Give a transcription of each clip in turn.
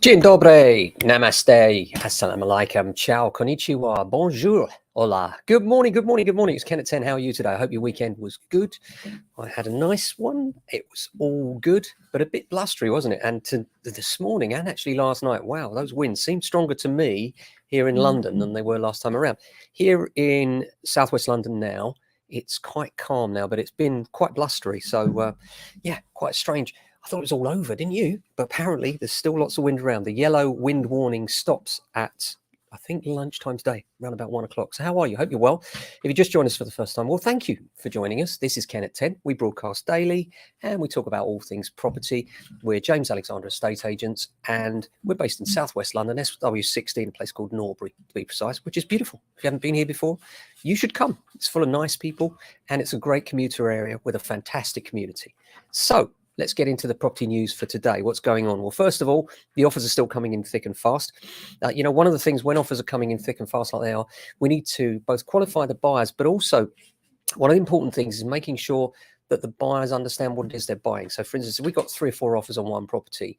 Dzień dobry, namaste, assalamu alaikum, ciao, konnichiwa, bonjour, hola. Good morning, good morning, good morning. It's Ken at 10. How are you today? I hope your weekend was good. I had a nice one. It was all good, but a bit blustery, wasn't it? And this morning and actually last night, wow, those winds seem stronger to me here in London than they were last time around. Here in southwest London now, it's quite calm now, but it's been quite blustery. So, yeah, quite strange. I thought it was all over, didn't you? But apparently there's still lots of wind around. The yellow wind warning stops at, I think, lunchtime today, around about 1 o'clock. So how are you? Hope you're well. If you just joined us for the first time, well, thank you for joining us. This is Ken at 10. We broadcast daily and we talk about all things property. We're James Alexander Estate Agents and we're based in southwest London, SW16, a place called Norbury, to be precise, which is beautiful. If you haven't been here before, you should come. It's full of nice people and it's a great commuter area with a fantastic community. So, let's get into the property news for today. What's going on? Well, first of all, the offers are still coming in thick and fast. One of the things when offers are coming in thick and fast like they are, we need to both qualify the buyers, but also one of the important things is making sure that the buyers understand what it is they're buying. So for instance, if we've got 3 or 4 offers on one property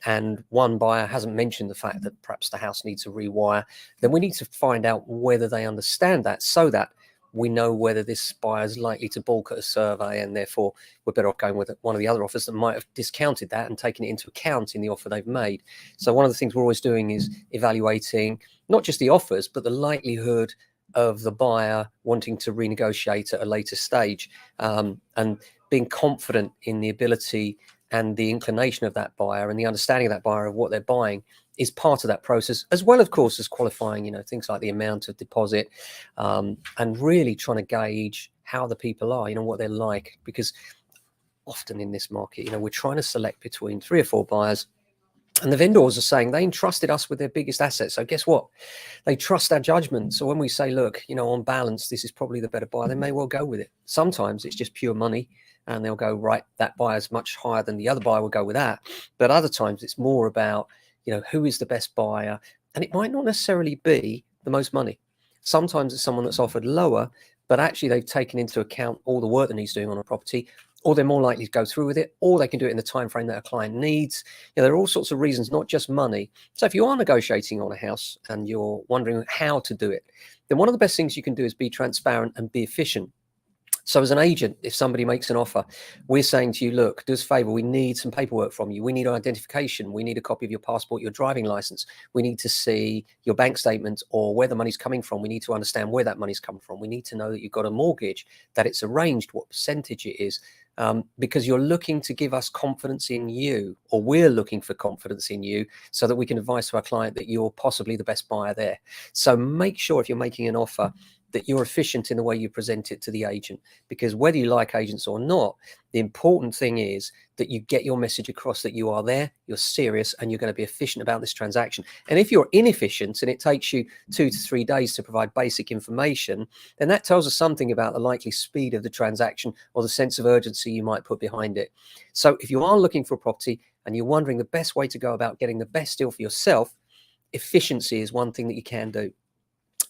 and one buyer hasn't mentioned the fact that perhaps the house needs a rewire, then we need to find out whether they understand that so that we know whether this buyer is likely to balk at a survey and therefore we're better off going with one of the other offers that might have discounted that and taken it into account in the offer they've made. So one of the things we're always doing is evaluating not just the offers, but the likelihood of the buyer wanting to renegotiate at a later stage, and being confident in the ability and the inclination of that buyer and the understanding of that buyer of what they're buying is part of that process, as well, of course, as qualifying, things like the amount of deposit, and really trying to gauge how the people are, what they're like, because often in this market, we're trying to select between 3 or 4 buyers. And the vendors are saying they entrusted us with their biggest asset. So guess what? They trust our judgment. So when we say, look, on balance, this is probably the better buyer, they may well go with it. Sometimes it's just pure money and they'll go, right, that buyer's much higher than the other buyer will go with that. But other times it's more about, who is the best buyer? And it might not necessarily be the most money. Sometimes it's someone that's offered lower, but actually they've taken into account all the work that needs doing on a property, or they're more likely to go through with it, or they can do it in the time frame that a client needs. There are all sorts of reasons, not just money. So if you are negotiating on a house and you're wondering how to do it, then one of the best things you can do is be transparent and be efficient. So as an agent, if somebody makes an offer, we're saying to you, look, do us a favor, we need some paperwork from you. We need identification. We need a copy of your passport, your driving license. We need to see your bank statement or where the money's coming from. We need to understand where that money's come from. We need to know that you've got a mortgage, that it's arranged, what percentage it is, because you're looking to give us confidence in you, or we're looking for confidence in you so that we can advise to our client that you're possibly the best buyer there. So make sure if you're making an offer that you're efficient in the way you present it to the agent, because whether you like agents or not, the important thing is that you get your message across that you are there, you're serious, and you're going to be efficient about this transaction. And if you're inefficient and it takes you 2 to 3 days to provide basic information, then that tells us something about the likely speed of the transaction or the sense of urgency you might put behind it. So if you are looking for a property and you're wondering the best way to go about getting the best deal for yourself, efficiency is one thing that you can do.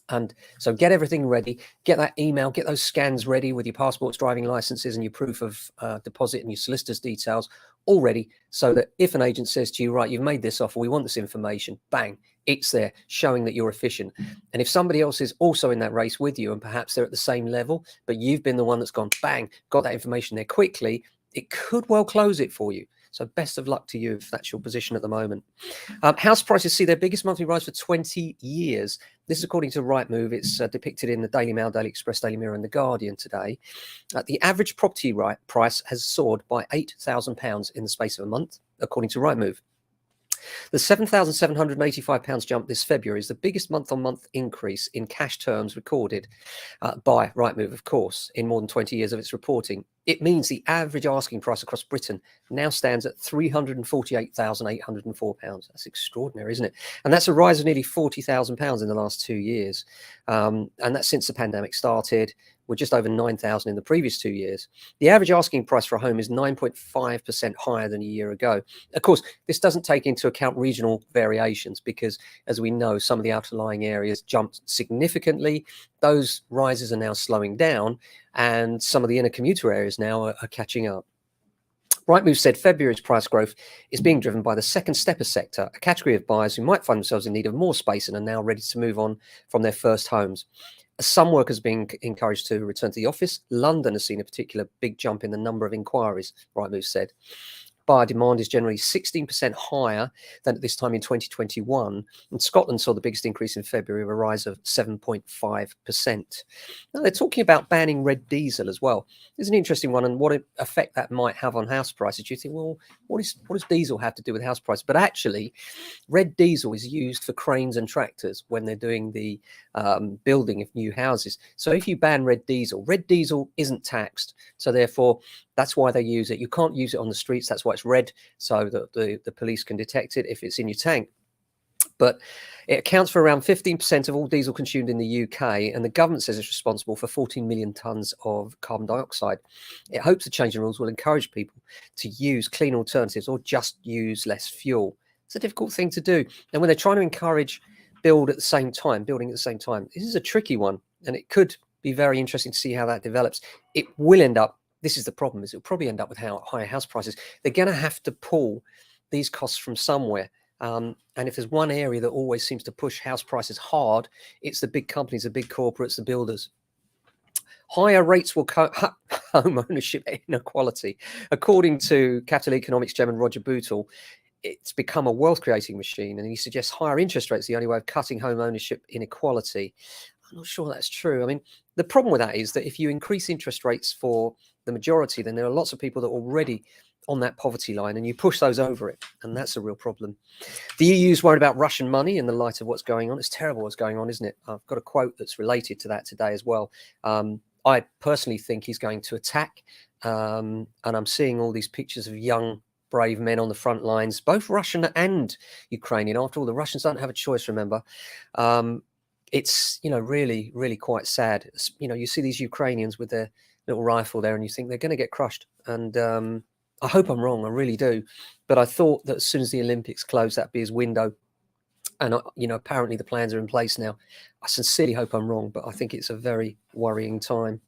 And so get everything ready, get that email, get those scans ready with your passports, driving licenses and your proof of deposit and your solicitor's details all ready, so that if an agent says to you, right, you've made this offer, we want this information, bang, it's there, showing that you're efficient. And if somebody else is also in that race with you and perhaps they're at the same level, but you've been the one that's gone, bang, got that information there quickly, it could well close it for you. So best of luck to you if that's your position at the moment. House prices see their biggest monthly rise for 20 years. This is according to Rightmove. It's depicted in the Daily Mail, Daily Express, Daily Mirror and The Guardian today. The average property price has soared by £8,000 in the space of a month, according to Rightmove. The £7,785 jump this February is the biggest month-on-month increase in cash terms recorded by Rightmove, of course, in more than 20 years of its reporting. It means the average asking price across Britain now stands at £348,804. That's extraordinary, isn't it? And that's a rise of nearly £40,000 in the last 2 years. And that's since the pandemic started. We're just over 9,000 in the previous 2 years. The average asking price for a home is 9.5% higher than a year ago. Of course, this doesn't take into account regional variations because, as we know, some of the outlying areas jumped significantly. Those rises are now slowing down, and some of the inner commuter areas now are catching up. Rightmove said February's price growth is being driven by the second stepper sector, a category of buyers who might find themselves in need of more space and are now ready to move on from their first homes. As some workers are being encouraged to return to the office, London has seen a particular big jump in the number of inquiries, Rightmove said. Buyer demand is generally 16% higher than at this time in 2021. And Scotland saw the biggest increase in February, with a rise of 7.5%. Now, they're talking about banning red diesel as well. It's an interesting one, and what effect that might have on house prices. You think, well, what does diesel have to do with house prices? But actually, red diesel is used for cranes and tractors when they're doing the building of new houses. So if you ban red diesel isn't taxed. So therefore, that's why they use it. You can't use it on the streets. That's why it's red, so that the police can detect it if it's in your tank. But it accounts for around 15% of all diesel consumed in the UK, and the government says it's responsible for 14 million tonnes of carbon dioxide. It hopes the change in rules will encourage people to use clean alternatives or just use less fuel. It's a difficult thing to do. And when they're trying to encourage building at the same time, this is a tricky one, and it could be very interesting to see how that develops. It will end up, this is the problem, is it'll probably end up with higher house prices. They're going to have to pull these costs from somewhere. And if there's one area that always seems to push house prices hard, it's the big companies, the big corporates, the builders. Higher rates will cut home ownership inequality. According to Capital Economics chairman Roger Bootle, it's become a wealth-creating machine, and he suggests higher interest rates are the only way of cutting home ownership inequality. I'm not sure that's true. I mean, the problem with that is that if you increase interest rates for the majority, then there are lots of people that are already on that poverty line, and you push those over it, and that's a real problem. The EU's worried about Russian money in the light of what's going on. It's terrible what's going on, isn't it? I've got a quote that's related to that today as well. I personally think he's going to attack, and I'm seeing all these pictures of young, brave men on the front lines, both Russian and Ukrainian. After all, the Russians don't have a choice, remember. It's, really, really quite sad. You see these Ukrainians with their little rifle there, and you think they're going to get crushed. And I hope I'm wrong, I really do. But I thought that as soon as the Olympics close, that'd be his window. And, apparently the plans are in place now. I sincerely hope I'm wrong, but I think it's a very worrying time.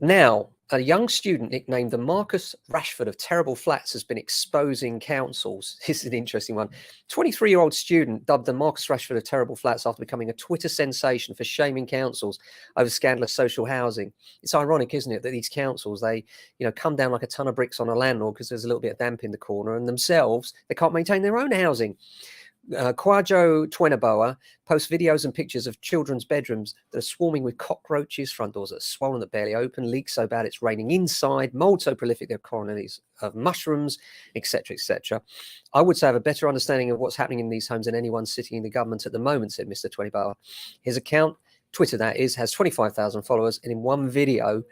Now, a young student nicknamed the Marcus Rashford of Terrible Flats has been exposing councils. This is an interesting one. 23-year-old student dubbed the Marcus Rashford of Terrible Flats after becoming a Twitter sensation for shaming councils over scandalous social housing. It's ironic, isn't it, that these councils, they, come down like a ton of bricks on a landlord because there's a little bit of damp in the corner, and themselves, they can't maintain their own housing. Kwajo Twenaboa posts videos and pictures of children's bedrooms that are swarming with cockroaches, front doors that are swollen that barely open, leaks so bad it's raining inside, mold so prolific there are colonies of mushrooms, etc., etc. I would say I have a better understanding of what's happening in these homes than anyone sitting in the government at the moment, said Mr. Twenaboa. His account, Twitter that is, has 25,000 followers, and in one video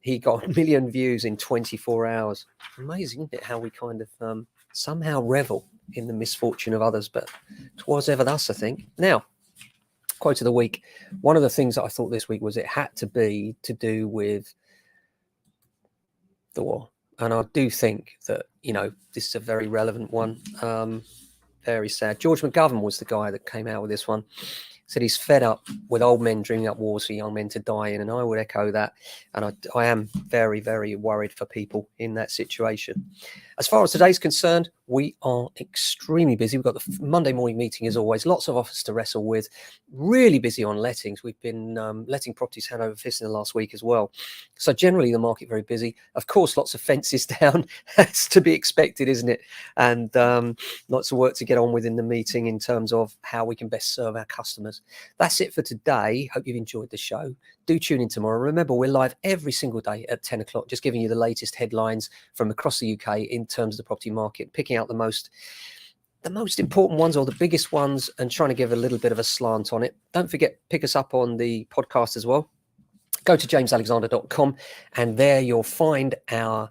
he got 1 million views in 24 hours. Amazing, isn't it, how we kind of somehow revel in the misfortune of others, but 'twas ever thus, I think. Now, quote of the week. One of the things that I thought this week was it had to be to do with the war. And I do think that, this is a very relevant one. Very sad. George McGovern was the guy that came out with this one. Said he's fed up with old men dreaming up wars for young men to die in. And I would echo that. And I am very, very worried for people in that situation. As far as today's concerned, we are extremely busy. We've got the Monday morning meeting as always, lots of offers to wrestle with, really busy on lettings. We've been letting properties hand over fist in the last week as well. So generally the market very busy. Of course, lots of fences down. That's to be expected, isn't it? And lots of work to get on with in the meeting in terms of how we can best serve our customers. That's it for today. Hope you've enjoyed the show. Do tune in tomorrow. Remember, we're live every single day at 10 o'clock, just giving you the latest headlines from across the UK in terms of the property market, picking out the most important ones or the biggest ones and trying to give a little bit of a slant on it. Don't forget, pick us up on the podcast as well. Go to jamesalexander.com and there you'll find our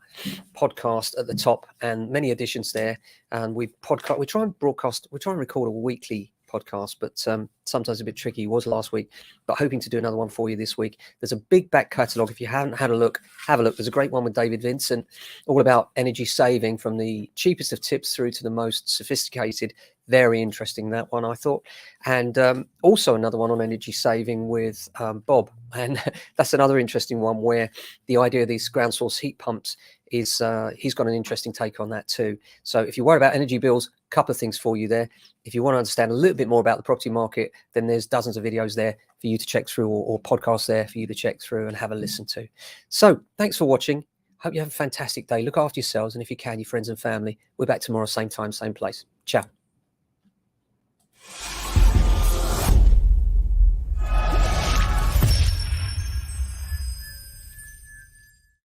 podcast at the top and many additions there. And we try and record a weekly podcast, but sometimes a bit tricky. It was last week, but hoping to do another one for you this week. There's a big back catalogue. If you haven't had a look, have a look. There's a great one with David Vincent, all about energy saving from the cheapest of tips through to the most sophisticated. Very interesting, that one, I thought. And also another one on energy saving with Bob. And that's another interesting one where the idea of these ground source heat pumps is he's got an interesting take on that too. So if you worry about energy bills, a couple of things for you there. If you want to understand a little bit more about the property market, then there's dozens of videos there for you to check through, or podcasts there for you to check through and have a listen to. So thanks for watching. Hope you have a fantastic day. Look after yourselves, and if you can, your friends and family. We're back tomorrow, same time, same place. Ciao.